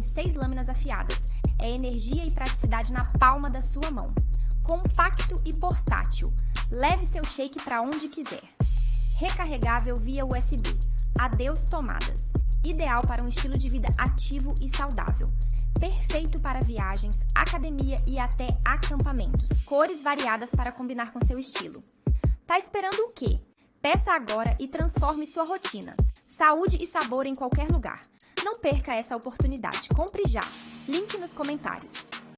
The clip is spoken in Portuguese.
6 lâminas afiadas. É energia e praticidade na palma da sua mão. Compacto e portátil. Leve seu shake para onde quiser. Recarregável via USB. Adeus tomadas. Ideal para um estilo de vida ativo e saudável. Perfeito para viagens, academia e até acampamentos. Cores variadas para combinar com seu estilo. Tá esperando o quê? Peça agora e transforme sua rotina. Saúde e sabor em qualquer lugar. Não perca essa oportunidade. Compre já. Link nos comentários.